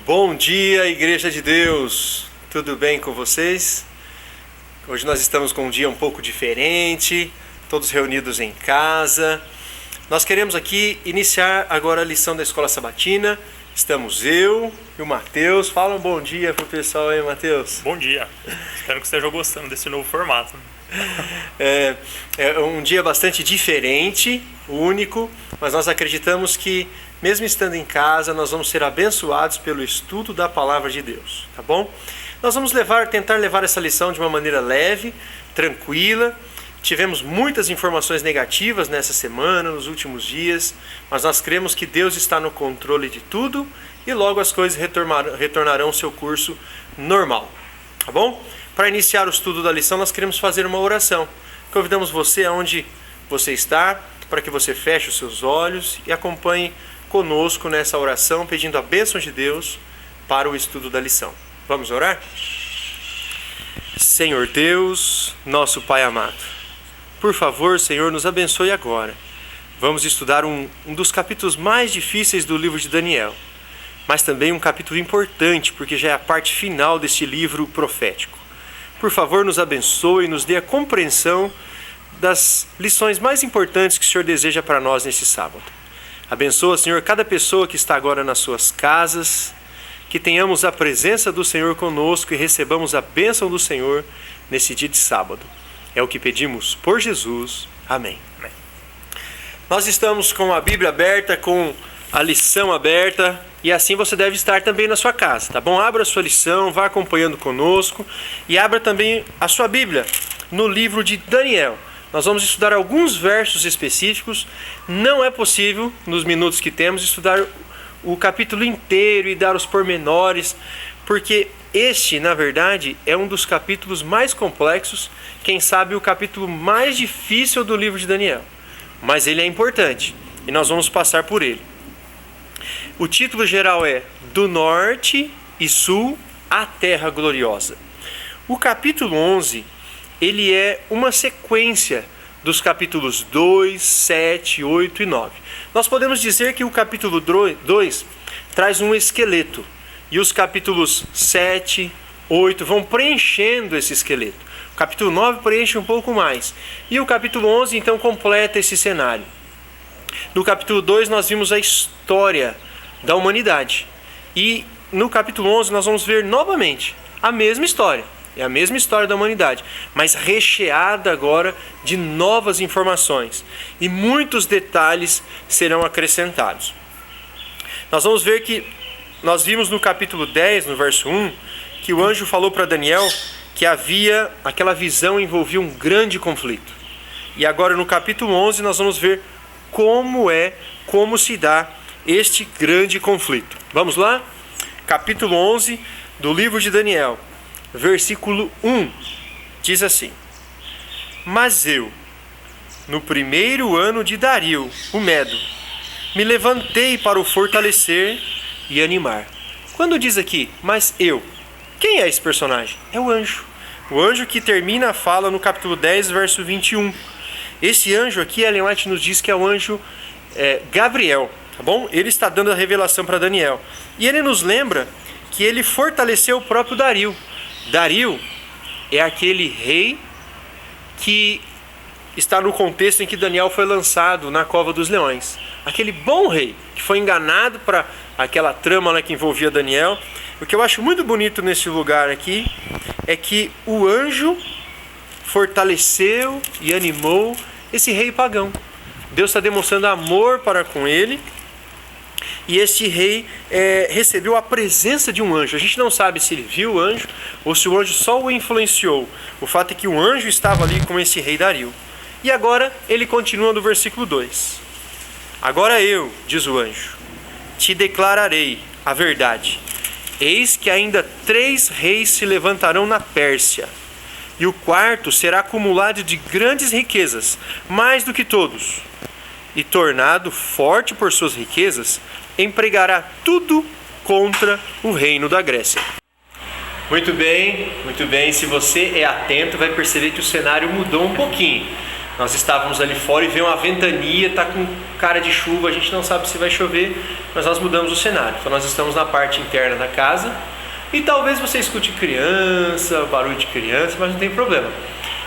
Bom dia, Igreja de Deus! Tudo bem com vocês? Hoje nós estamos com um dia um pouco diferente, todos reunidos em casa. Nós queremos aqui iniciar agora a lição da Escola Sabatina. Estamos eu e o Matheus. Fala um bom dia pro pessoal aí, Matheus. Bom dia. Espero que estejam gostando desse novo formato. É um dia bastante diferente, único, mas nós acreditamos que, mesmo estando em casa, nós vamos ser abençoados pelo estudo da Palavra de Deus, tá bom? Nós vamos tentar levar essa lição de uma maneira leve, tranquila. Tivemos muitas informações negativas nessa semana, nos últimos dias, mas nós cremos que Deus está no controle de tudo e logo as coisas retornarão ao seu curso normal, tá bom? Para iniciar o estudo da lição, nós queremos fazer uma oração. Convidamos você aonde você está, para que você feche os seus olhos e acompanhe conosco nessa oração, pedindo a bênção de Deus para o estudo da lição. Vamos orar? Senhor Deus, nosso Pai amado, por favor, Senhor, nos abençoe agora. Vamos estudar um dos capítulos mais difíceis do livro de Daniel, mas também um capítulo importante, porque já é a parte final deste livro profético. Por favor, nos abençoe e nos dê a compreensão das lições mais importantes que o Senhor deseja para nós nesse sábado. Abençoa, Senhor, cada pessoa que está agora nas suas casas, que tenhamos a presença do Senhor conosco e recebamos a bênção do Senhor nesse dia de sábado. É o que pedimos por Jesus. Amém. Amém. Nós estamos com a Bíblia aberta, com a lição aberta, e assim você deve estar também na sua casa, tá bom? Abra a sua lição, vá acompanhando conosco e abra também a sua Bíblia no livro de Daniel. Nós vamos estudar alguns versos específicos. Não é possível, nos minutos que temos, estudar o capítulo inteiro e dar os pormenores, porque este, na verdade, é um dos capítulos mais complexos, quem sabe o capítulo mais difícil do livro de Daniel. Mas ele é importante e nós vamos passar por ele. O título geral é Do Norte e Sul, a Terra Gloriosa. O capítulo 11, ele é uma sequência dos capítulos 2, 7, 8 e 9. Nós podemos dizer que o capítulo 2 traz um esqueleto, e os capítulos 7, 8 vão preenchendo esse esqueleto. O capítulo 9 preenche um pouco mais, e o capítulo 11 então completa esse cenário. No capítulo 2 nós vimos a história da humanidade, e no capítulo 11 nós vamos ver novamente a mesma história. É a mesma história da humanidade, mas recheada agora de novas informações. E muitos detalhes serão acrescentados. Nós vamos ver que nós vimos no capítulo 10, no verso 1, que o anjo falou para Daniel que havia aquela visão envolvia um grande conflito. E agora no capítulo 11 nós vamos ver como se dá este grande conflito. Vamos lá? Capítulo 11 do livro de Daniel. Versículo 1 diz assim: Mas eu, no primeiro ano de Dario, o Medo, me levantei para o fortalecer e animar. Quando diz aqui, mas eu, quem é esse personagem? É o anjo. O anjo que termina a fala no capítulo 10, verso 21. Esse anjo aqui, Ellen White nos diz que é o anjo Gabriel, tá bom? Ele está dando a revelação para Daniel. E ele nos lembra que ele fortaleceu o próprio Dario. Dario é aquele rei que está no contexto em que Daniel foi lançado na cova dos leões. Aquele bom rei que foi enganado para aquela trama que envolvia Daniel. O que eu acho muito bonito nesse lugar aqui é que o anjo fortaleceu e animou esse rei pagão. Deus está demonstrando amor para com ele. E este rei recebeu a presença de um anjo. A gente não sabe se ele viu o anjo ou se o anjo só o influenciou. O fato é que o anjo estava ali com esse rei Dario. E agora ele continua no versículo 2. Agora eu, diz o anjo, te declararei a verdade. Eis que ainda 3 reis se levantarão na Pérsia. E o quarto será acumulado de grandes riquezas, mais do que todos. E tornado forte por suas riquezas, empregará tudo contra o reino da Grécia. Muito bem. Se você é atento, vai perceber que o cenário mudou um pouquinho. Nós estávamos ali fora e veio uma ventania, está com cara de chuva, a gente não sabe se vai chover, mas nós mudamos o cenário. Então nós estamos na parte interna da casa e talvez você escute criança, barulho de criança, mas não tem problema.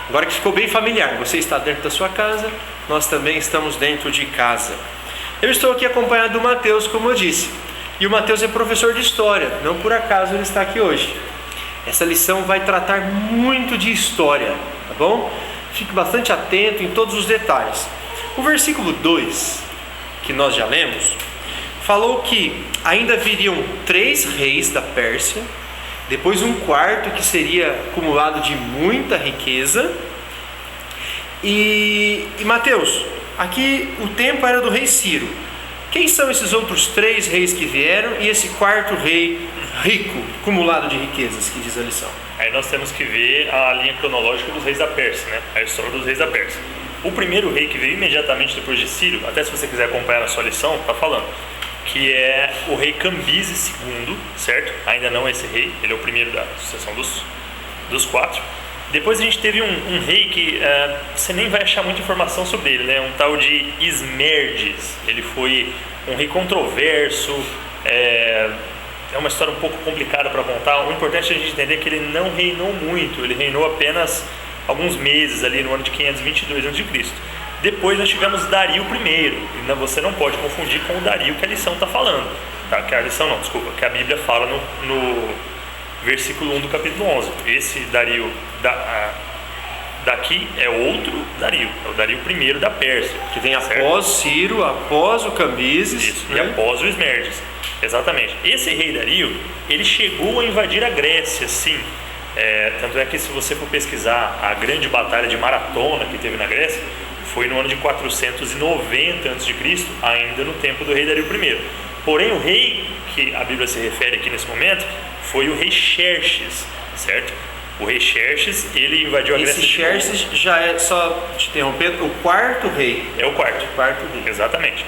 Agora que ficou bem familiar, você está dentro da sua casa, nós também estamos dentro de casa. Eu estou aqui acompanhado do Mateus, como eu disse, e o Mateus é professor de história, não por acaso ele está aqui hoje. Essa lição vai tratar muito de história, tá bom? Fique bastante atento em todos os detalhes. O versículo 2, que nós já lemos, falou que ainda viriam 3 reis da Pérsia, depois um quarto que seria acumulado de muita riqueza. E Mateus, aqui o tempo era do rei Ciro. Quem são esses outros 3 reis que vieram e esse quarto rei rico, acumulado de riquezas, que diz a lição? Aí nós temos que ver a linha cronológica dos reis da Pérsia, né? A história dos reis da Pérsia. O primeiro rei que veio imediatamente depois de Ciro, até se você quiser acompanhar na sua lição, está falando que é o rei Cambises II, certo? Ainda não esse rei, ele é o primeiro da sucessão dos 4. Depois a gente teve um rei que você nem vai achar muita informação sobre ele, né? Um tal de Ismerdes. Ele foi um rei controverso, é uma história um pouco complicada para contar. O importante é a gente entender que ele não reinou muito, ele reinou apenas alguns meses ali no ano de 522 a.C. Depois nós tivemos Dario I, e você não pode confundir com o Dario que a lição está falando, tá? Que a lição não, desculpa, que a Bíblia fala no versículo 1 do capítulo 11. Esse Dario daqui é outro Dario, é o Dario I da Pérsia. Que vem após Ciro, após o Cambises. Isso, né? E após o Ismerdes. Exatamente. Esse rei Dario, ele chegou a invadir a Grécia, sim. Tanto é que se você for pesquisar a grande batalha de Maratona que teve na Grécia, foi no ano de 490 a.C., ainda no tempo do rei Dario I. Porém, o rei que a Bíblia se refere aqui nesse momento foi o rei Xerxes, certo? O rei Xerxes, ele invadiu a Grécia. Esse Xerxes já é, só te interrompendo, o quarto rei. É o quarto. O quarto rei. Exatamente.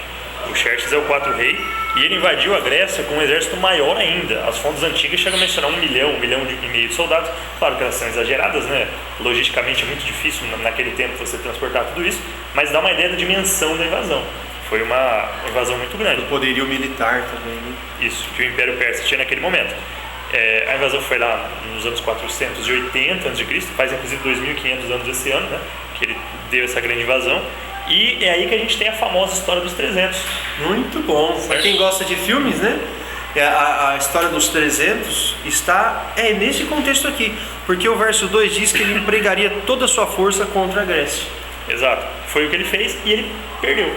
O Xerxes é o quarto rei e ele invadiu a Grécia com um exército maior ainda. As fontes antigas chegam a mencionar 1 milhão e meio de soldados. Claro que elas são exageradas, né? Logisticamente é muito difícil naquele tempo você transportar tudo isso, mas dá uma ideia da dimensão da invasão. Foi uma invasão muito grande. O poderio militar também, né? Isso, que o Império Persa tinha naquele momento. A invasão foi lá nos anos 480 a.C., faz inclusive 2.500 anos esse ano, né? Que ele deu essa grande invasão. E é aí que a gente tem a famosa história dos 300. Muito bom. Para quem gosta de filmes, né? A história dos 300 está nesse contexto aqui. Porque o verso 2 diz que ele empregaria toda a sua força contra a Grécia. Exato. Foi o que ele fez e ele perdeu.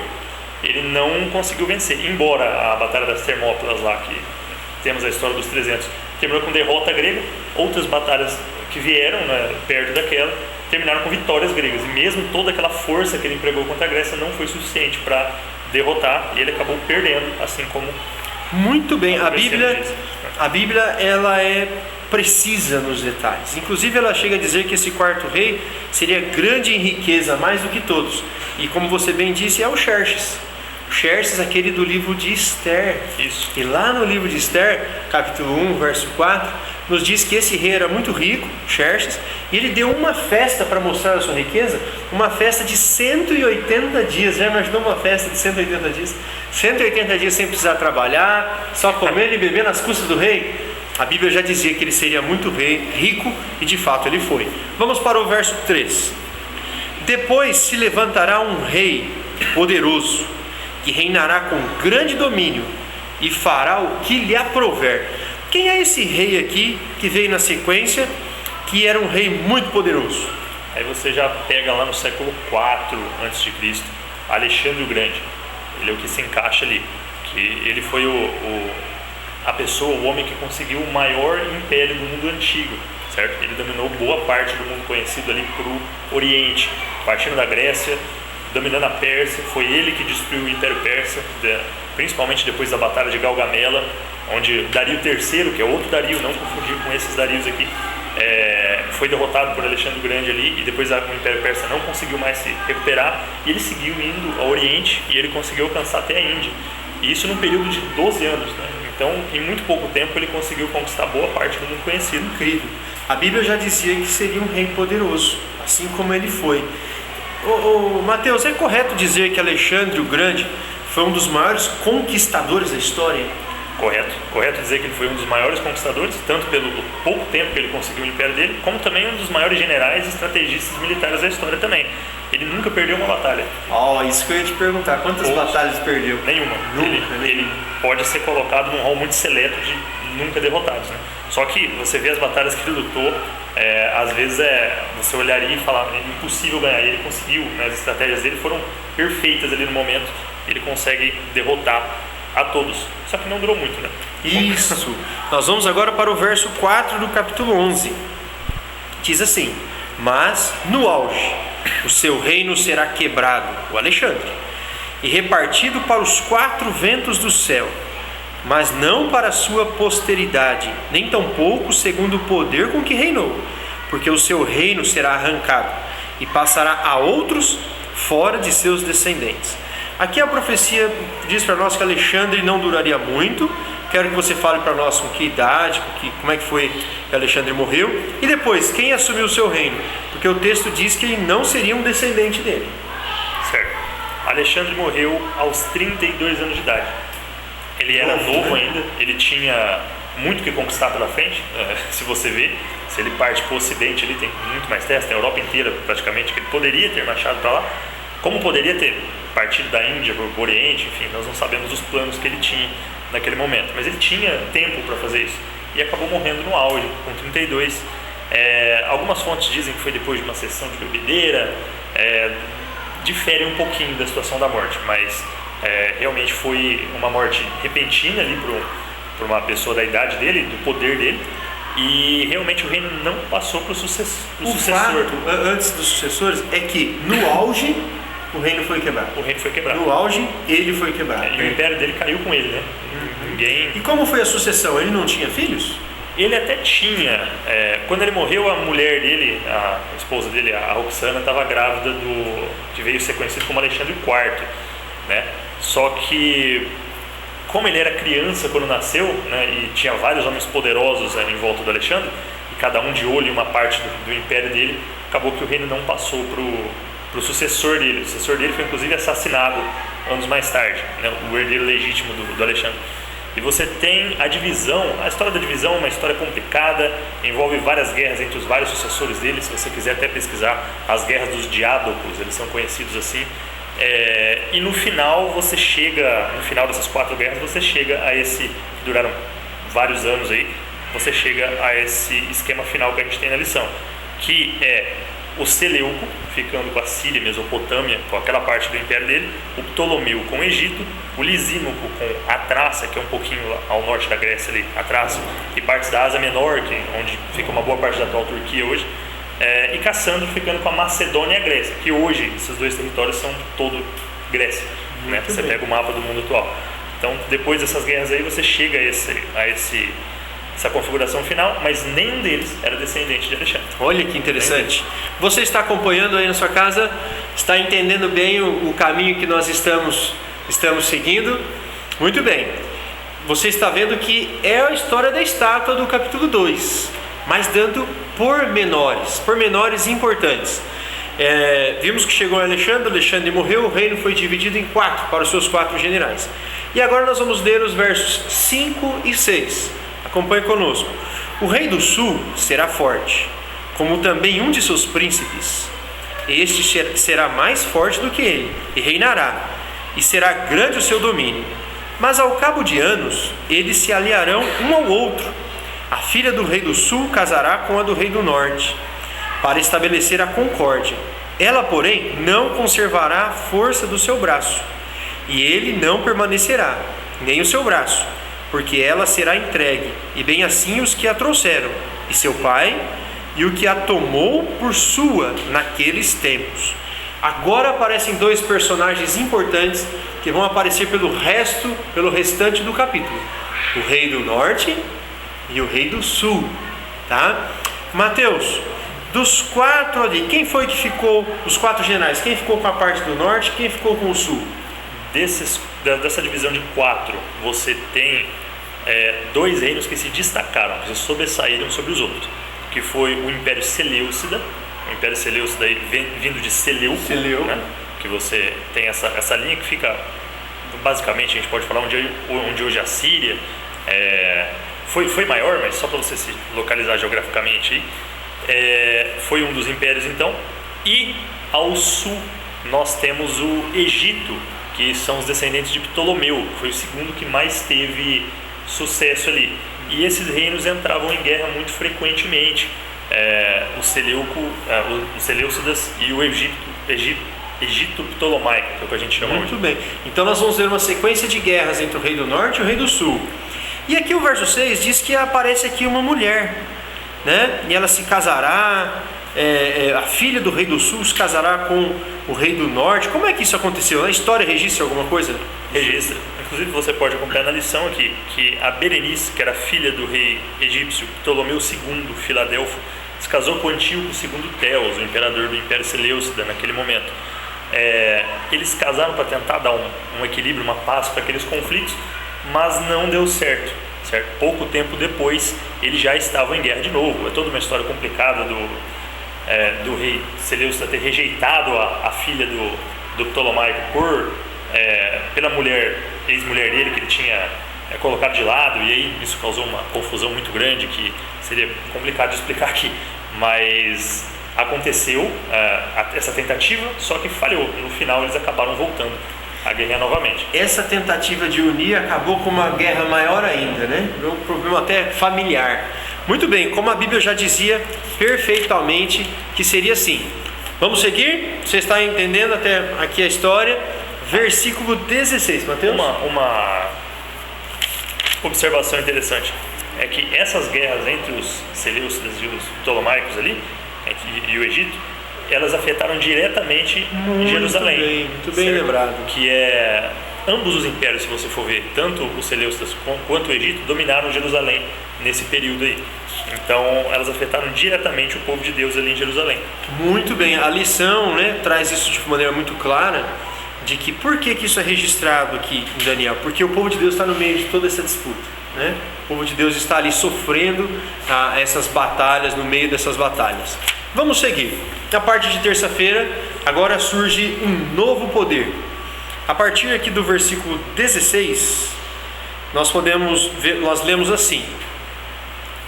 Ele não conseguiu vencer. Embora a Batalha das Termópilas lá, que temos a história dos 300, terminou com derrota grega, outras batalhas que vieram, né, perto daquela terminaram com vitórias gregas, e mesmo toda aquela força que ele empregou contra a Grécia não foi suficiente para derrotar, e ele acabou perdendo, assim como... Muito bem, a Bíblia ela é precisa nos detalhes. Inclusive ela chega a dizer que esse quarto rei seria grande em riqueza, mais do que todos, e como você bem disse, é o Xerxes. O Xerxes, aquele do livro de Esther. Isso. E lá no livro de Esther, capítulo 1, verso 4, nos diz que esse rei era muito rico, Xerxes, e ele deu uma festa para mostrar a sua riqueza, uma festa de 180 dias. Já imaginou uma festa de 180 dias? 180 dias sem precisar trabalhar, só comendo e bebendo nas custas do rei? A Bíblia já dizia que ele seria muito rico, e de fato ele foi. Vamos para o verso 3. Depois se levantará um rei poderoso, que reinará com grande domínio e fará o que lhe aprouver. Quem é esse rei aqui que veio na sequência, que era um rei muito poderoso? Aí você já pega lá no século 4 a.C., Alexandre o Grande. Ele é o que se encaixa ali, que ele foi a pessoa, o homem que conseguiu o maior império do mundo antigo, certo? Ele dominou boa parte do mundo conhecido ali para o Oriente, partindo da Grécia, dominando a Pérsia. Foi ele que destruiu o Império Persa, principalmente depois da Batalha de Galgamela, onde Dario III, que é outro Dario, não confundir com esses Darios aqui, foi derrotado por Alexandre o Grande ali, e depois o Império Persa não conseguiu mais se recuperar, e ele seguiu indo ao Oriente, e ele conseguiu alcançar até a Índia, e isso num período de 12 anos, né? Então, em muito pouco tempo, ele conseguiu conquistar boa parte do mundo conhecido. Incrível. A Bíblia já dizia que seria um rei poderoso, assim como ele foi. Mateus, é correto dizer que Alexandre o Grande foi um dos maiores conquistadores da história? Correto dizer que ele foi um dos maiores conquistadores, tanto pelo pouco tempo que ele conseguiu o império dele, como também um dos maiores generais e estrategistas militares da história também. Ele nunca perdeu uma batalha. Isso que eu ia te perguntar, quantas batalhas perdeu? Nenhuma. Ele pode ser colocado num rol muito seleto de nunca derrotados, né? Só que você vê as batalhas que ele lutou, às vezes você olharia e falar, é impossível ganhar. Ele conseguiu, né? As estratégias dele foram perfeitas ali no momento, ele consegue derrotar a todos, só que não durou muito, né? Isso. Nós vamos agora para o verso 4 do capítulo 11. Diz assim: mas no auge o seu reino será quebrado, o Alexandre, e repartido para os 4 ventos do céu, mas não para a sua posteridade, nem tampouco segundo o poder com que reinou, porque o seu reino será arrancado e passará a outros fora de seus descendentes. Aqui a profecia diz para nós que Alexandre não duraria muito. Quero que você fale para nós com que idade, como é que foi que Alexandre morreu, e depois, quem assumiu o seu reino, porque o texto diz que ele não seria um descendente dele. Certo. Alexandre morreu aos 32 anos de idade. Ele era novo ainda, ele tinha muito que conquistar pela frente. Se você vê, se ele parte para o ocidente, ele tem muito mais terras, tem a Europa inteira praticamente, que ele poderia ter marchado para lá, como poderia ter partido da Índia para o Oriente, enfim, nós não sabemos os planos que ele tinha naquele momento, mas ele tinha tempo para fazer isso, e acabou morrendo no auge, com 32. Algumas fontes dizem que foi depois de uma sessão de bebedeira, difere um pouquinho da situação da morte, mas realmente foi uma morte repentina ali para uma pessoa da idade dele, do poder dele, e realmente o reino não passou para o sucessor. O fato, antes dos sucessores, é que no auge o reino foi quebrado. O reino foi quebrado. No auge ele foi quebrado. E o império dele caiu com ele, né? Ninguém... E como foi a sucessão? Ele não tinha filhos? Ele até tinha. Quando ele morreu, a mulher dele, a esposa dele, a Roxana, estava grávida que veio ser conhecido como Alexandre IV, né? Só que, como ele era criança quando nasceu, né, e tinha vários homens poderosos em volta do Alexandre, e cada um de olho em uma parte do império dele, acabou que o reino não passou para o sucessor dele. O sucessor dele foi inclusive assassinado anos mais tarde, né, o herdeiro legítimo do Alexandre. E você tem a divisão. A história da divisão é uma história complicada, envolve várias guerras entre os vários sucessores dele. Se você quiser até pesquisar as guerras dos diádocos, eles são conhecidos assim. E no final no final dessas 4 guerras, você chega a esse, que duraram vários anos aí, você chega a esse esquema final que a gente tem na lição, que é o Seleuco ficando com a Síria, Mesopotâmia, com aquela parte do império dele, o Ptolomeu com o Egito, o Lisímaco com a Trácia, que é um pouquinho ao norte da Grécia ali, a Trácia, e partes da Ásia Menor, onde fica uma boa parte da atual Turquia hoje, e Cassandro ficando com a Macedônia e a Grécia, que hoje esses dois territórios são todo Grécia, né? Você pega o mapa do mundo atual. Então, depois dessas guerras aí, você chega a essa configuração final, mas nenhum deles era descendente de Alexandre. Olha que interessante. Você está acompanhando aí na sua casa, está entendendo bem o caminho que nós estamos seguindo? Muito bem. Você está vendo que é a história da estátua do capítulo 2, mas dando pormenores importantes. Vimos que chegou Alexandre morreu, o reino foi dividido em 4 para os seus 4 generais. E agora nós vamos ler os versos 5 e 6. Acompanhe conosco. O rei do sul será forte, como também um de seus príncipes. Este será mais forte do que ele, e reinará, e será grande o seu domínio. Mas ao cabo de anos, eles se aliarão um ao outro. A filha do rei do sul casará com a do rei do norte, para estabelecer a concórdia. Ela, porém, não conservará a força do seu braço, e ele não permanecerá, nem o seu braço, porque ela será entregue, e bem assim os que a trouxeram, e seu pai, e o que a tomou por sua naqueles tempos. Agora aparecem 2 personagens importantes que vão aparecer pelo restante do capítulo: o rei do norte e o rei do sul, tá? Mateus, dos 4 ali, quem foi que ficou, os 4 generais, quem ficou com a parte do norte, quem ficou com o sul? Dessa divisão de 4, você tem 2 reinos que se destacaram, que se sobressaíram sobre os outros, que foi o Império Seleucida O Império Seleucida aí vindo de Seleuco, né? Que você tem essa linha que fica, basicamente, a gente pode falar onde hoje é a Síria. Foi maior, mas só para você se localizar geograficamente aí. Foi um dos impérios, então. E ao sul nós temos o Egito, que são os descendentes de Ptolomeu, que foi o segundo que mais teve sucesso ali. E esses reinos entravam em guerra muito frequentemente. Os Seleucidas e o Egito Ptolomaico, que é o que a gente chama hoje. Muito bem. Então nós vamos ver uma sequência de guerras entre o rei do norte e o rei do sul. E aqui o verso 6 diz que aparece aqui uma mulher, né? E ela se casará, a filha do rei do sul se casará com o rei do norte. Como é que isso aconteceu? A história registra alguma coisa? Registra. Inclusive você pode acompanhar na lição aqui que a Berenice, que era filha do rei egípcio Ptolomeu II Filadelfo, se casou com Antíoco II Teos, o imperador do Império Seleucida naquele momento. Eles se casaram para tentar dar um equilíbrio, uma paz para aqueles conflitos, mas não deu certo. Pouco tempo depois eles já estavam em guerra de novo. É toda uma história complicada do rei Seleucida ter rejeitado a filha do Ptolomaico pela ex-mulher dele, que ele tinha colocado de lado, e aí isso causou uma confusão muito grande que seria complicado de explicar aqui, mas aconteceu essa tentativa, só que falhou. No final eles acabaram voltando a guerrear novamente. Essa tentativa de unir acabou com uma guerra maior ainda, né? Um problema até familiar. Muito bem, como a Bíblia já dizia perfeitamente que seria assim. Vamos seguir? Você está entendendo até aqui a história? Versículo 16, Mateus. Uma observação interessante é que essas guerras entre os Seleucidas e os Ptolomaicos ali, e o Egito, elas afetaram diretamente Jerusalém. Muito bem lembrado. Que ambos os impérios, se você for ver, tanto os Seleucidas quanto o Egito, dominaram Jerusalém nesse período aí. Então elas afetaram diretamente o povo de Deus ali em Jerusalém. Muito bem, a lição, né, traz isso de maneira muito clara, de que por que isso é registrado aqui em Daniel? Porque o povo de Deus está no meio de toda essa disputa, né? O povo de Deus está ali sofrendo essas batalhas, no meio dessas batalhas. Vamos seguir. Na parte de terça-feira, agora surge um novo poder. A partir aqui do versículo 16, nós lemos assim: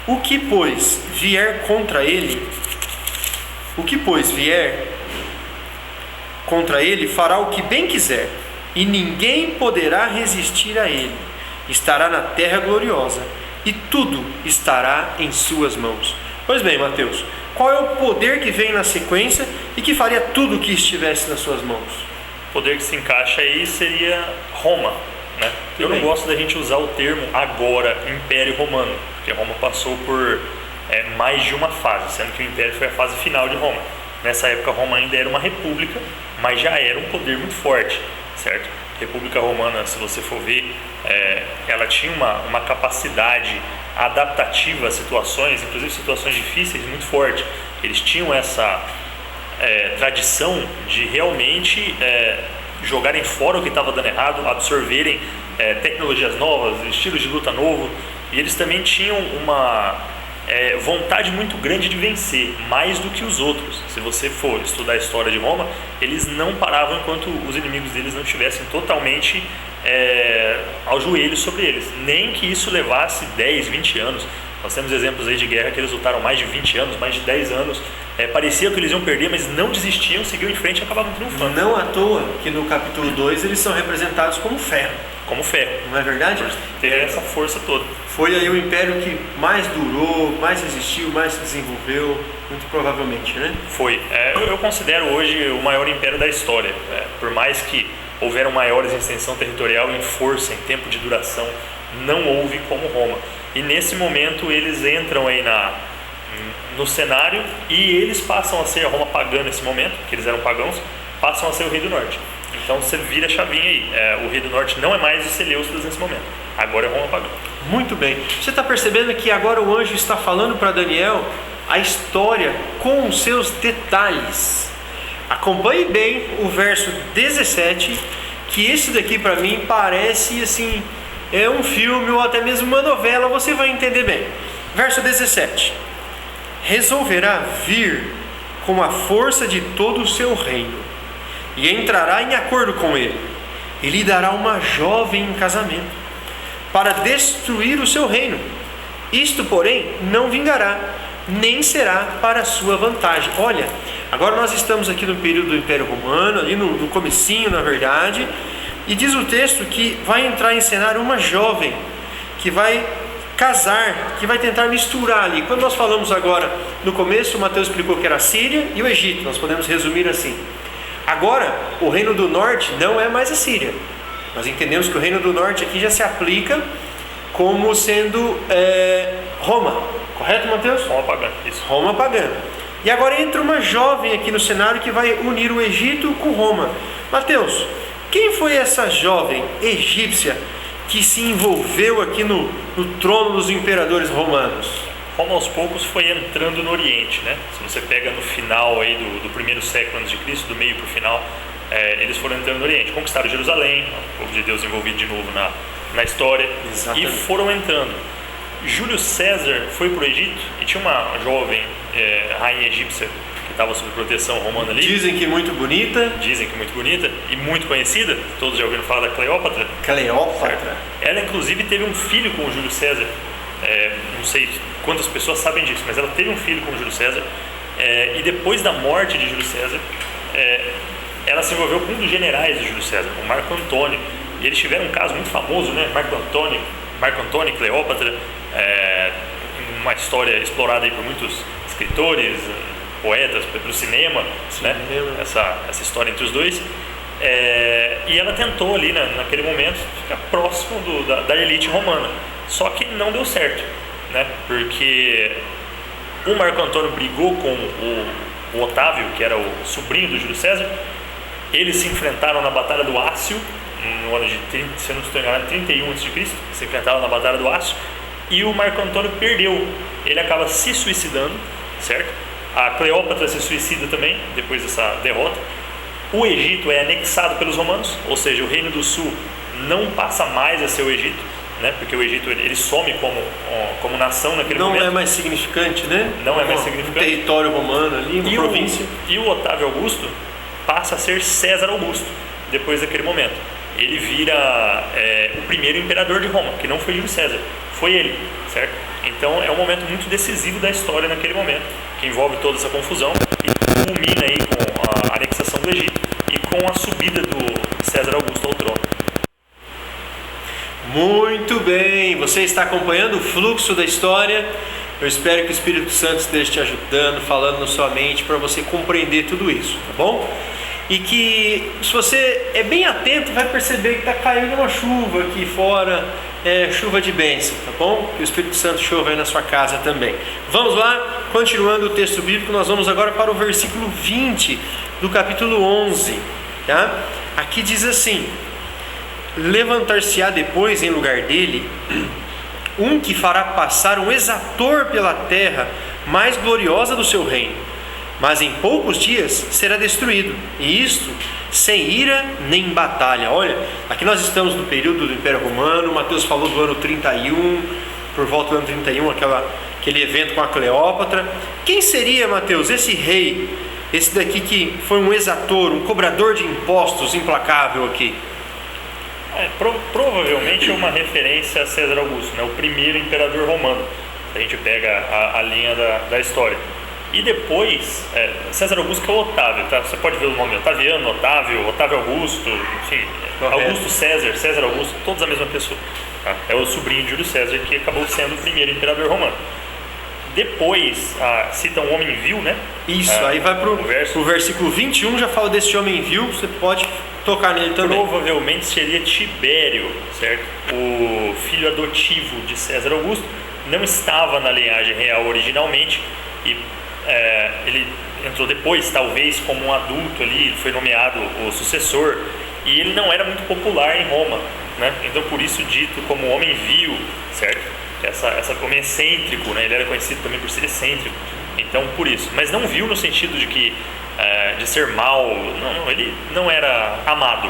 o que pois vier contra ele fará o que bem quiser, e ninguém poderá resistir a ele. Estará na terra gloriosa, e tudo estará em suas mãos. Pois bem, Mateus, qual é o poder que vem na sequência e que faria tudo o que estivesse nas suas mãos? O poder que se encaixa aí seria Roma, né? Eu não gosto da gente usar o termo agora Império Romano, porque Roma passou por mais de uma fase, sendo que o Império foi a fase final de Roma. Nessa época Roma ainda era uma república, mas já era um poder muito forte, certo? A República Romana, se você for ver, ela tinha uma capacidade adaptativa a situações, inclusive situações difíceis, muito forte. Eles tinham essa tradição de realmente jogarem fora o que estava dando errado, absorverem tecnologias novas, estilos de luta novo, e eles também tinham uma vontade muito grande de vencer, mais do que os outros. Se você for estudar a história de Roma, eles não paravam enquanto os inimigos deles não estivessem totalmente ao joelho sobre eles, nem que isso levasse 10, 20 anos. Nós temos exemplos aí de guerra que eles lutaram mais de 20 anos, mais de 10 anos. Parecia que eles iam perder, mas não desistiam, seguiam em frente e acabavam triunfando. Não à toa que no capítulo 2 eles são representados como ferro. Como ferro. Não é verdade? Ter essa força toda. Foi aí o império que mais durou, mais resistiu, mais se desenvolveu, muito provavelmente, né? Foi. Eu considero hoje o maior império da história. Por mais que houveram maiores em extensão territorial, em força, em tempo de duração, não houve como Roma. E nesse momento eles entram aí no cenário e eles passam a ser a Roma pagã nesse momento, que eles eram pagãos, passam a ser o rei do norte. Então você vira a chavinha aí, o rei do norte não é mais os Seleucidas nesse momento, agora é Roma pagã. Muito bem, você está percebendo que agora o anjo está falando para Daniel a história com os seus detalhes. Acompanhe bem o verso 17, que esse daqui para mim parece assim, um filme ou até mesmo uma novela, você vai entender bem. Verso 17: resolverá vir com a força de todo o seu reino, e entrará em acordo com ele, e lhe dará uma jovem em casamento, para destruir o seu reino. Isto, porém, não vingará, nem será para a sua vantagem. Olha, agora nós estamos aqui no período do Império Romano, ali no comecinho, na verdade, e diz o texto que vai entrar em cenário uma jovem, que vai casar, que vai tentar misturar ali. Quando nós falamos agora, no começo, o Mateus explicou que era a Síria e o Egito, nós podemos resumir assim. Agora, o reino do norte não é mais a Síria. Nós entendemos que o reino do norte aqui já se aplica como sendo Roma, correto, Mateus? Roma pagã, isso. Roma pagã. E agora entra uma jovem aqui no cenário que vai unir o Egito com Roma. Mateus, quem foi essa jovem egípcia que se envolveu aqui no trono dos imperadores romanos? Roma aos poucos foi entrando no Oriente, né? Se você pega no final aí do primeiro século antes de Cristo, do meio para o final, eles foram entrando no Oriente, conquistaram Jerusalém, o povo de Deus envolvido de novo na história. Exatamente. E foram entrando. Júlio César foi para o Egito e tinha uma jovem rainha egípcia que estava sob proteção romana ali. Dizem que muito bonita. Dizem que muito bonita e muito conhecida. Todos já ouviram falar da Cleópatra. Cleópatra. Ela inclusive teve um filho com o Júlio César. Não sei quantas pessoas sabem disso, mas ela teve um filho com o Júlio César. E depois da morte de Júlio César, ela se envolveu com um dos generais de Júlio César, o Marco Antônio. E eles tiveram um caso muito famoso, né? Marco Antônio e Cleópatra, uma história explorada aí por muitos escritores, poetas, pelo cinema, né? Essa história entre os dois. E ela tentou ali, naquele momento, ficar próximo da elite romana. Só que não deu certo, né? Porque o Marco Antônio brigou com o Otávio, que era o sobrinho do Júlio César. Eles se enfrentaram na Batalha do Ácio, no ano de, se eu não estou enganado, 31 a.C., se enfrentaram na Batalha do Ácio, e o Marco Antônio perdeu. Ele acaba se suicidando, certo? A Cleópatra se suicida também, depois dessa derrota. O Egito é anexado pelos romanos, ou seja, o Reino do Sul não passa mais a ser o Egito, né? Porque o Egito ele some como nação naquele momento. Não é mais significante, né? Não é mais significante. Um território romano ali, uma província. E o Otávio Augusto passa a ser César Augusto, depois daquele momento. Ele vira o primeiro imperador de Roma, que não foi Júlio César, foi ele, certo? Então é um momento muito decisivo da história naquele momento, que envolve toda essa confusão e culmina aí com a anexação do Egito e com a subida do César Augusto ao trono. Muito bem, você está acompanhando o fluxo da história. Eu espero que o Espírito Santo esteja te ajudando, falando na sua mente para você compreender tudo isso, tá bom? E que se você é bem atento, vai perceber que está caindo uma chuva aqui fora, chuva de bênção, tá bom? Que o Espírito Santo chova aí na sua casa também. Vamos lá, continuando o texto bíblico, nós vamos agora para o versículo 20 do capítulo 11, tá? Aqui diz assim: levantar-se-á depois em lugar dele um que fará passar um exator pela terra mais gloriosa do seu reino, mas em poucos dias será destruído, e isto sem ira nem batalha. Olha, aqui nós estamos no período do Império Romano. Mateus falou do ano 31, por volta do ano 31, aquele evento com a Cleópatra. Quem seria, Mateus, esse rei, esse daqui que foi um exator, um cobrador de impostos implacável aqui? Provavelmente é uma referência a César Augusto, né? O primeiro imperador romano. A gente pega a linha da história. E depois, César Augusto, que é o Otávio, tá? Você pode ver o nome: Otaviano, Otávio Augusto, enfim, Augusto César, César Augusto, todos a mesma pessoa, tá? É o sobrinho de Júlio César, que acabou sendo o primeiro imperador romano. Depois, cita um homem vil, né? Isso, aí vai pro versículo 21, já fala desse homem vil, você pode tocar nele também. Provavelmente seria Tibério, certo? O filho adotivo de César Augusto, não estava na linhagem real originalmente, e ele entrou depois, talvez como um adulto ali, foi nomeado o sucessor, e ele não era muito popular em Roma, né? Então por isso dito como homem vil, certo? Essa homem excêntrico, né? Ele era conhecido também por ser excêntrico, então por isso, mas não vil no sentido de que de ser mal, não, ele não era amado.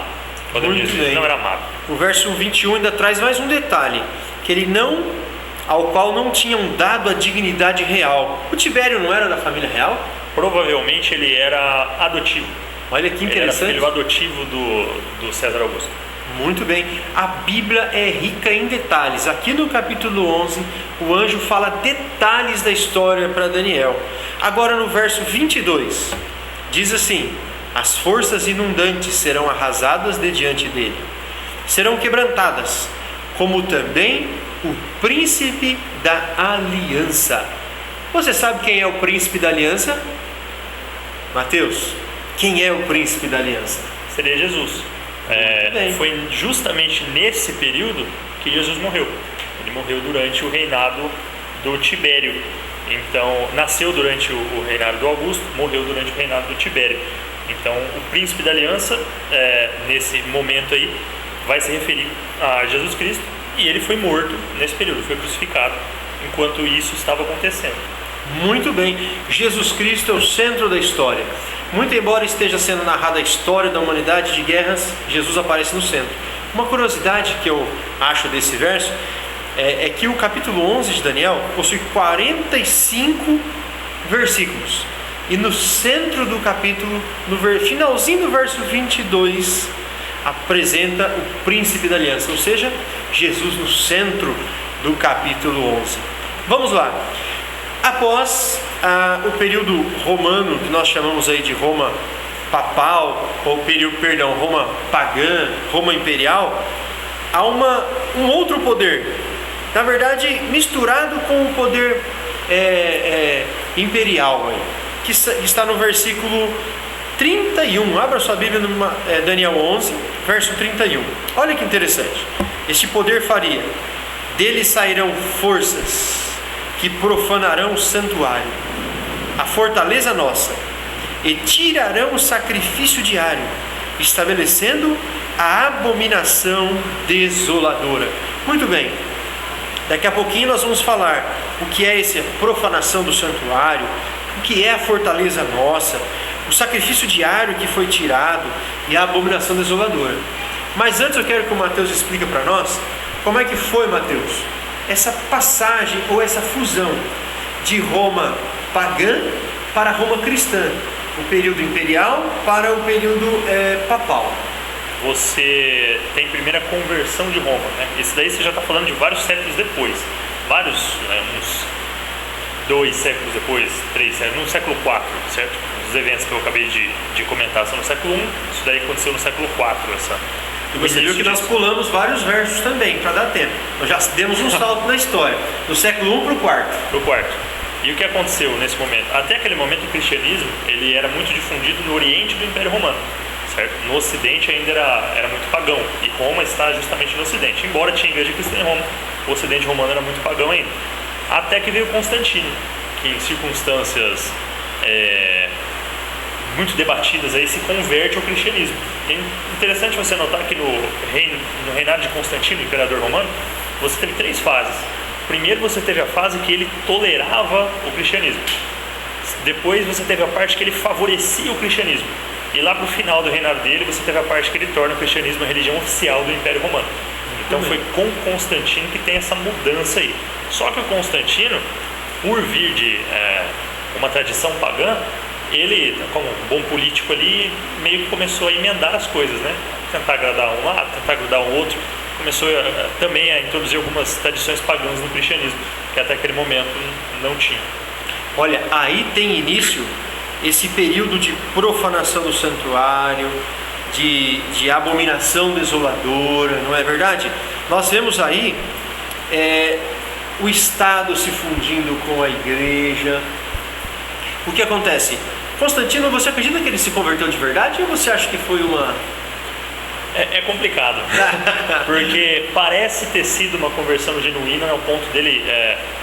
Muito bem. Não era amado. O verso 21 ainda traz mais um detalhe, que ele não ao qual não tinham dado a dignidade real. O Tibério não era da família real? Provavelmente ele era adotivo. Olha que Ele era interessante. filho adotivo do César Augusto. Muito bem, a Bíblia é rica em detalhes. Aqui no capítulo 11, o anjo fala detalhes da história para Daniel. Agora no verso 22, diz assim: as forças inundantes serão arrasadas de diante dele, serão quebrantadas, como também o príncipe da aliança. Você sabe quem é o príncipe da aliança? Mateus, quem é o príncipe da aliança? Seria Jesus. Foi justamente nesse período que Jesus morreu. Ele morreu durante o reinado do Tibério. Então, nasceu durante o reinado do Augusto, morreu durante o reinado do Tibério. Então, o príncipe da aliança, nesse momento aí, vai se referir a Jesus Cristo, e ele foi morto nesse período, foi crucificado enquanto isso estava acontecendo. Muito bem, Jesus Cristo é o centro da história. Muito embora esteja sendo narrada a história da humanidade de guerras, Jesus aparece no centro. Uma curiosidade que eu acho desse verso é que o capítulo 11 de Daniel possui 45 versículos. E no centro do capítulo, no finalzinho do verso 22, apresenta o príncipe da aliança, ou seja, Jesus no centro do capítulo 11. Vamos lá. Após o período romano, que nós chamamos aí de Roma papal, ou Roma pagã, Roma imperial, há um outro poder, na verdade misturado com o poder imperial, aí, que está no versículo 31. Abra sua Bíblia no Daniel 11, verso 31. Olha que interessante. Este poder faria: dele sairão forças que profanarão o santuário, a fortaleza nossa, e tirarão o sacrifício diário, estabelecendo a abominação desoladora. Muito bem, daqui a pouquinho nós vamos falar o que é essa profanação do santuário, o que é a fortaleza nossa, o sacrifício diário que foi tirado e a abominação desoladora. Mas antes eu quero que o Mateus explique para nós como é que foi, Mateus, essa passagem ou essa fusão de Roma pagã para Roma cristã, o período imperial para o período papal. Você tem primeiro a conversão de Roma, né? Esse daí você já está falando de vários séculos depois, uns 2 séculos depois, 3 séculos, no século 4, certo? Os eventos que eu acabei de comentar são no século 1, isso daí aconteceu no século 4, E você viu que nós pulamos vários versos também, para dar tempo. Nós já demos um salto na história, do século 1 para o 4. Para o 4. E o que aconteceu nesse momento? Até aquele momento o cristianismo ele era muito difundido no Oriente do Império Romano, certo? No Ocidente ainda era muito pagão, e Roma está justamente no Ocidente. Embora tinha igreja cristã em Roma, o Ocidente romano era muito pagão ainda. Até que veio Constantino, que em circunstâncias muito debatidas aí se converte ao cristianismo. É interessante você notar que no reinado de Constantino, imperador romano, você teve 3 fases. Primeiro você teve a fase que ele tolerava o cristianismo. Depois você teve a parte que ele favorecia o cristianismo. E lá para o final do reinado dele você teve a parte que ele torna o cristianismo a religião oficial do Império Romano. Então foi com Constantino que tem essa mudança aí. Só que o Constantino, por vir de uma tradição pagã, ele, como um bom político ali, meio que começou a emendar as coisas, né? Tentar agradar um lado, tentar agradar o outro. Começou também a introduzir algumas tradições pagãs no cristianismo, que até aquele momento não tinha. Olha, aí tem início esse período de profanação do santuário, de abominação desoladora, não é verdade? Nós vemos aí o Estado se fundindo com a igreja. O que acontece? Constantino, você acredita que ele se converteu de verdade ou você acha que foi uma... É complicado, porque parece ter sido uma conversão genuína ao ponto dele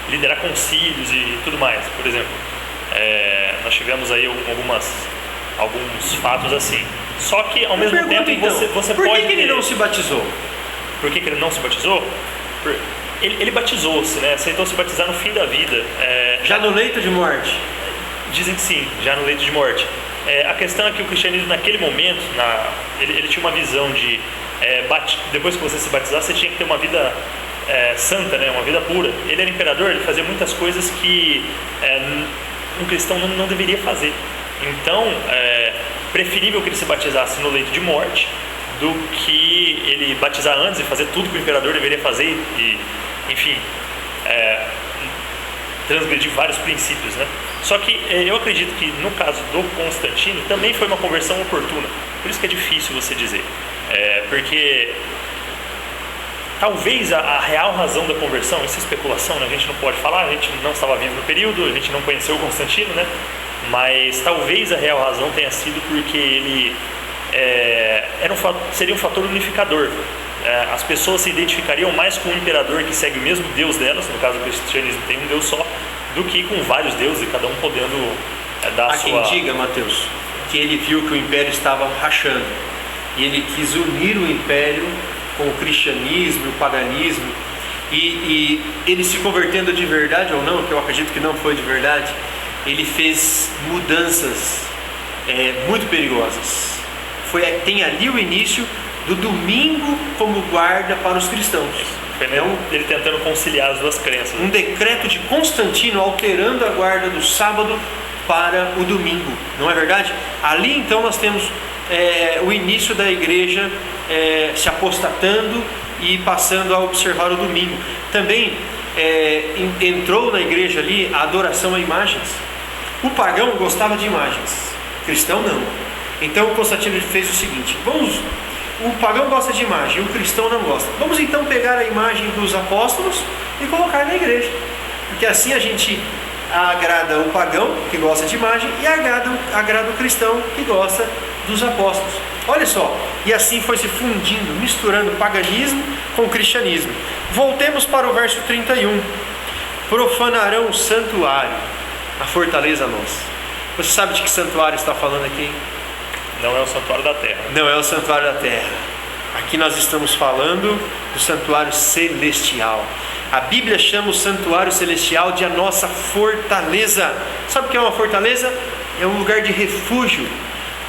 liderar concílios e tudo mais. Por exemplo, nós tivemos aí alguns fatos assim. Só que ao mesmo tempo então, você por pode... Por que ele não se batizou? Por que ele não se batizou? Ele batizou-se, né? Aceitou se batizar no fim da vida. Já no leito de morte? Dizem que sim, já no leito de morte. A questão é que o cristianismo naquele momento, ele tinha uma visão de depois que você se batizar, você tinha que ter uma vida santa, né? Uma vida pura. Ele era imperador, ele fazia muitas coisas que um cristão não deveria fazer. Então, preferível que ele se batizasse no leito de morte do que ele batizar antes e fazer tudo que o imperador deveria fazer e, enfim, transgredir vários princípios, né? Só que eu acredito que no caso do Constantino também foi uma conversão oportuna. Por isso que é difícil você dizer, porque talvez a real razão da conversão, essa especulação, né? A gente não pode falar, a gente não estava vivo no período, a gente não conheceu o Constantino, né? Mas talvez a real razão tenha sido porque ele seria um fator unificador. As pessoas se identificariam mais com um imperador que segue o mesmo Deus delas, no caso do cristianismo tem um Deus só, do que com vários deuses e cada um podendo dar a sua... Há quem diga, Mateus, que ele viu que o império estava rachando e ele quis unir o império com o cristianismo, o paganismo, e ele se convertendo de verdade ou não, que eu acredito que não foi de verdade, ele fez mudanças muito perigosas. Tem ali o início do domingo como guarda para os cristãos. Então, ele tentando conciliar as duas crenças. Um decreto de Constantino alterando a guarda do sábado para o domingo, não é verdade? Ali então nós temos o início da igreja se apostatando e passando a observar o domingo. Também entrou na igreja ali a adoração a imagens. O pagão gostava de imagens, o cristão não. Então Constantino fez o seguinte: o pagão gosta de imagem, o cristão não gosta. Vamos então pegar a imagem dos apóstolos e colocar na igreja, porque assim a gente agrada o pagão que gosta de imagem e agrada o cristão que gosta dos apóstolos. Olha só, e assim foi se fundindo, misturando paganismo com cristianismo. Voltemos para o verso 31. Profanarão o santuário, a fortaleza nossa. Você sabe de que santuário está falando aqui? Não é o santuário da terra. Não é o santuário da terra. Aqui nós estamos falando do santuário celestial. A Bíblia chama o santuário celestial de a nossa fortaleza. Sabe o que é uma fortaleza? É um lugar de refúgio.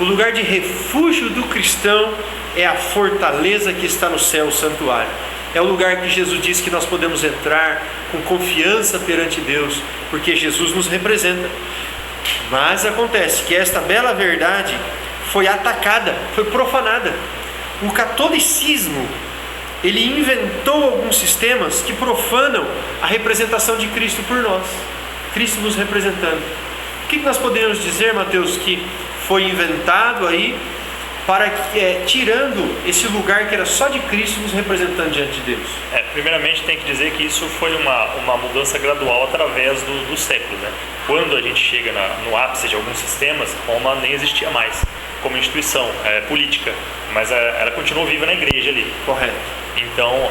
O lugar de refúgio do cristão é a fortaleza que está no céu, o santuário. É o lugar que Jesus diz que nós podemos entrar com confiança perante Deus, porque Jesus nos representa. Mas acontece que esta bela verdade foi atacada, foi profanada. O catolicismo, ele inventou alguns sistemas que profanam a representação de Cristo por nós, Cristo nos representando. O que nós podemos dizer, Mateus, que foi inventado aí para tirando esse lugar que era só de Cristo nos representando diante de Deus? Primeiramente tem que dizer que isso foi uma mudança gradual através dos séculos, né? Quando a gente chega no ápice de alguns sistemas, Roma nem existia mais como instituição política, mas ela continuou viva na igreja ali. Correto. Então,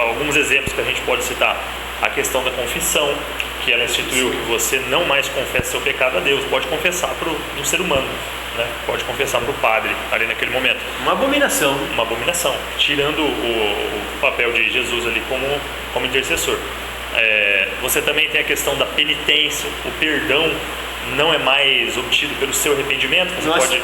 alguns exemplos que a gente pode citar: a questão da confissão, que ela instituiu que você não mais confessa seu pecado a Deus, pode confessar para um ser humano, né? Pode confessar para o padre ali naquele momento. Uma abominação. Uma abominação, tirando o papel de Jesus ali como intercessor. Você também tem a questão da penitência, o perdão não é mais obtido pelo seu arrependimento,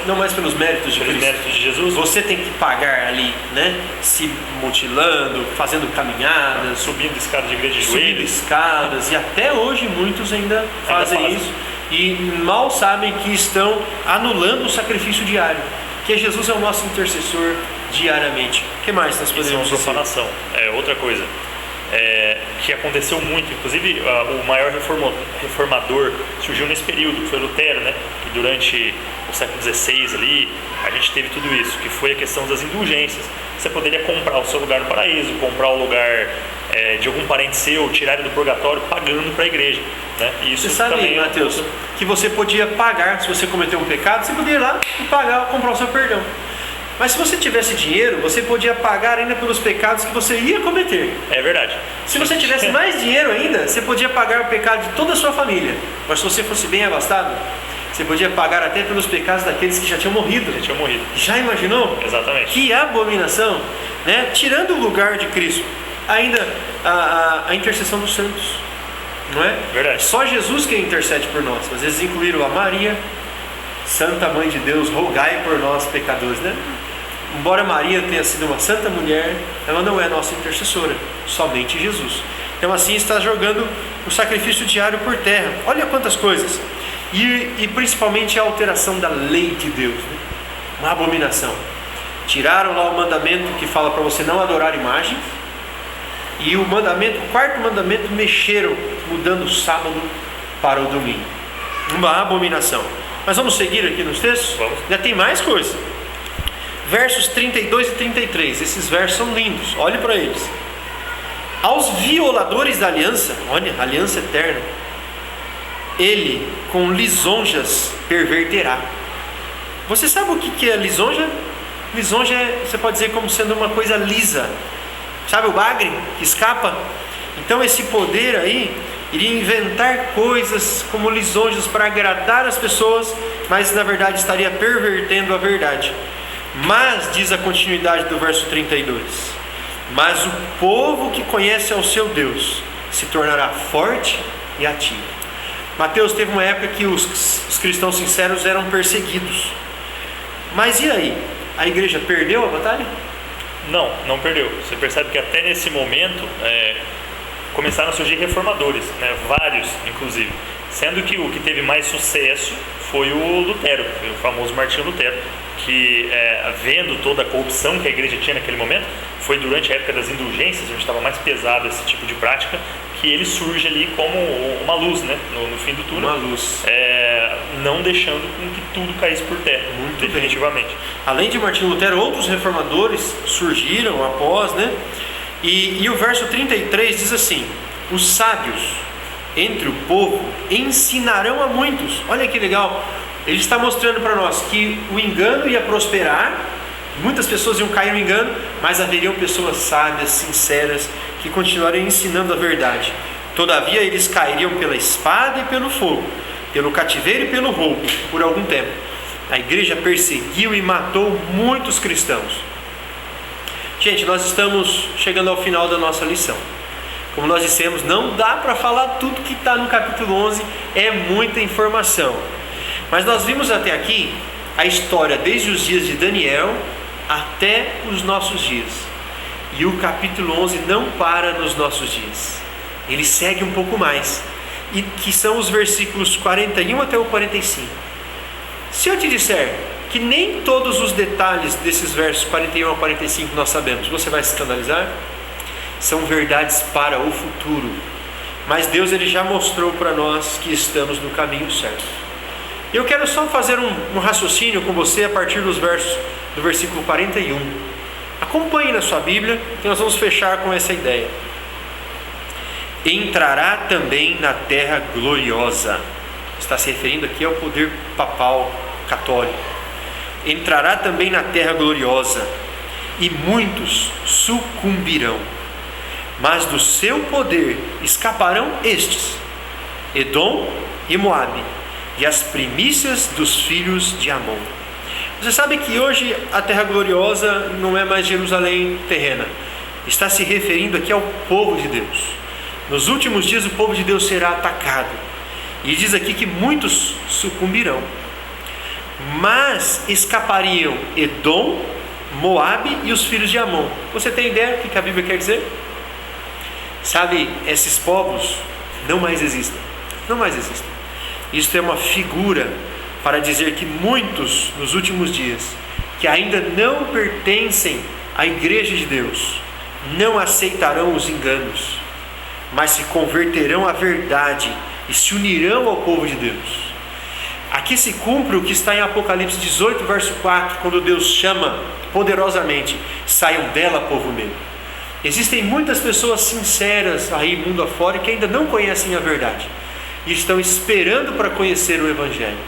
não mais pelos méritos de Cristo. Méritos de Jesus. Você tem que pagar ali, né? Se mutilando, fazendo caminhadas, subindo escadas de igreja de joelhos. Subindo escadas, e até hoje muitos ainda fazem isso. E mal sabem que estão anulando o sacrifício diário, que Jesus é o nosso intercessor diariamente. O que mais nós podemos dizer? Profanação. Outra coisa que aconteceu muito, inclusive o maior reformador surgiu nesse período, que foi Lutero, né? Que durante o século XVI ali, a gente teve tudo isso, que foi a questão das indulgências. Você poderia comprar o seu lugar no paraíso, comprar o lugar de algum parente seu, tirar ele do purgatório, pagando para a igreja, né? E isso você sabe, também, Mateus, que você podia pagar, se você cometeu um pecado, você podia ir lá e pagar, comprar o seu perdão. Mas se você tivesse dinheiro, você podia pagar ainda pelos pecados que você ia cometer. É verdade. Se você tivesse mais dinheiro ainda, você podia pagar o pecado de toda a sua família. Mas se você fosse bem abastado, você podia pagar até pelos pecados daqueles que já tinham morrido. Já imaginou? Exatamente. Que abominação, né? Tirando o lugar de Cristo, ainda a intercessão dos santos, não é? Verdade. Só Jesus que intercede por nós. Às vezes incluíram a Maria, Santa Mãe de Deus, rogai por nós pecadores, né? embora Maria tenha sido uma santa mulher, ela não é nossa intercessora, somente Jesus. Então assim está jogando o sacrifício diário por terra. Olha quantas coisas. E principalmente a alteração da lei de Deus, né? Uma abominação. Tiraram lá o mandamento que fala para você não adorar imagem. E o quarto mandamento, mexeram, mudando o sábado para o domingo. Uma abominação. Mas vamos seguir aqui nos textos? Vamos. Já tem mais coisa. Versos 32 e 33. Esses versos são lindos. Olhe para eles. Aos violadores da aliança, olha, aliança eterna, ele com lisonjas perverterá. Você sabe o que é lisonja? Lisonja você pode dizer como sendo uma coisa lisa. Sabe o bagre que escapa? Então esse poder aí iria inventar coisas como lisonjas para agradar as pessoas, mas na verdade estaria pervertendo a verdade. Mas, diz a continuidade do verso 32, mas o povo que conhece ao seu Deus se tornará forte e ativo. Mateus, teve uma época que os cristãos sinceros eram perseguidos. Mas e aí? A igreja perdeu a batalha? Não perdeu. Você percebe que até nesse momento começaram a surgir reformadores, né? Vários inclusive. Sendo que o que teve mais sucesso foi o Lutero, o famoso Martinho Lutero, que vendo toda a corrupção que a igreja tinha naquele momento, foi durante a época das indulgências, onde estava mais pesado esse tipo de prática, que ele surge ali como uma luz, né? no fim do túnel. Uma luz. Não deixando com que tudo caísse por terra, Muito definitivamente. Bem. Além de Martinho Lutero, outros reformadores surgiram após, né? E o verso 33 diz assim: os sábios entre o povo ensinarão a muitos. Olha que legal. Ele está mostrando para nós que o engano ia prosperar, muitas pessoas iam cair no engano, mas haveriam pessoas sábias, sinceras, que continuariam ensinando a verdade. Todavia eles cairiam pela espada e pelo fogo, pelo cativeiro e pelo roubo, por algum tempo. A igreja perseguiu e matou muitos cristãos. Gente, nós estamos chegando ao final da nossa lição. Como nós dissemos, não dá para falar tudo que está no capítulo 11, é muita informação. Mas nós vimos até aqui a história desde os dias de Daniel até os nossos dias. E o capítulo 11 não para nos nossos dias. Ele segue um pouco mais, e que são os versículos 41 até o 45. Se eu te disser que nem todos os detalhes desses versos 41 a 45 nós sabemos, você vai se escandalizar? São verdades para o futuro. Mas Deus ele já mostrou para nós que estamos no caminho certo. Eu quero só fazer um raciocínio com você a partir dos versos do versículo 41. Acompanhe na sua Bíblia, que nós vamos fechar com essa ideia. Entrará também na terra gloriosa. Está se referindo aqui ao poder papal católico. Entrará também na terra gloriosa, e muitos sucumbirão. Mas do seu poder escaparão estes: Edom e Moabe, e as primícias dos filhos de Amon. Você sabe que hoje a terra gloriosa não é mais Jerusalém terrena. Está se referindo aqui ao povo de Deus. Nos últimos dias o povo de Deus será atacado. E diz aqui que muitos sucumbirão. Mas escapariam Edom, Moabe e os filhos de Amon. Você tem ideia do que a Bíblia quer dizer? Sabe, esses povos não mais existem. Não mais existem. Isto é uma figura para dizer que muitos nos últimos dias, que ainda não pertencem à igreja de Deus, não aceitarão os enganos, mas se converterão à verdade e se unirão ao povo de Deus. Aqui se cumpre o que está em Apocalipse 18, verso 4, quando Deus chama poderosamente: saiam dela, povo meu. Existem muitas pessoas sinceras aí mundo afora que ainda não conhecem a verdade e estão esperando para conhecer o Evangelho.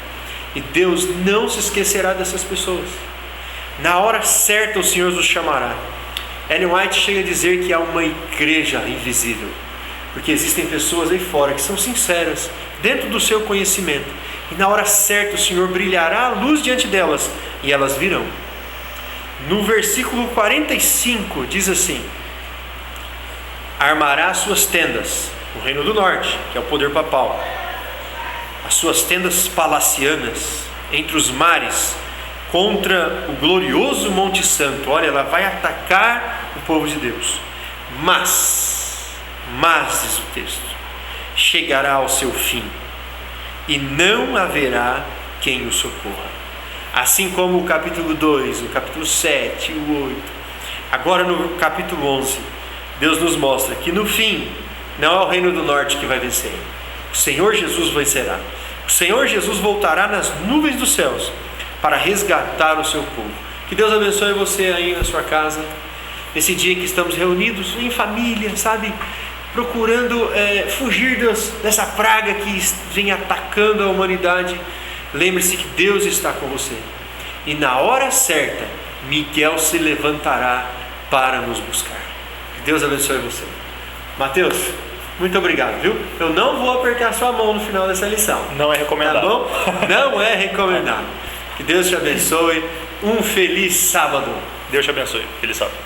E Deus não se esquecerá dessas pessoas. Na hora certa o Senhor os chamará. Ellen White chega a dizer que há uma igreja invisível, porque existem pessoas aí fora que são sinceras dentro do seu conhecimento, e na hora certa o Senhor brilhará a luz diante delas e elas virão. No versículo 45 diz assim: armará as suas tendas no reino do norte, que é o poder papal, as suas tendas palacianas entre os mares, contra o glorioso Monte Santo. Olha, ela vai atacar o povo de Deus. Mas, diz o texto, chegará ao seu fim, e não haverá quem o socorra. Assim como o capítulo 2, o capítulo 7, o 8. Agora no capítulo 11, Deus nos mostra que no fim, não é o reino do norte que vai vencer. O Senhor Jesus vencerá. O Senhor Jesus voltará nas nuvens dos céus para resgatar o seu povo. Que Deus abençoe você aí na sua casa, nesse dia que estamos reunidos em família, sabe? Procurando fugir dessa praga que vem atacando a humanidade. Lembre-se que Deus está com você. E na hora certa, Miguel se levantará para nos buscar. Que Deus abençoe você. Mateus, muito obrigado, viu? Eu não vou apertar sua mão no final dessa lição. Não é recomendado. Tá bom? Não é recomendado. Que Deus te abençoe. Um feliz sábado. Deus te abençoe. Feliz sábado.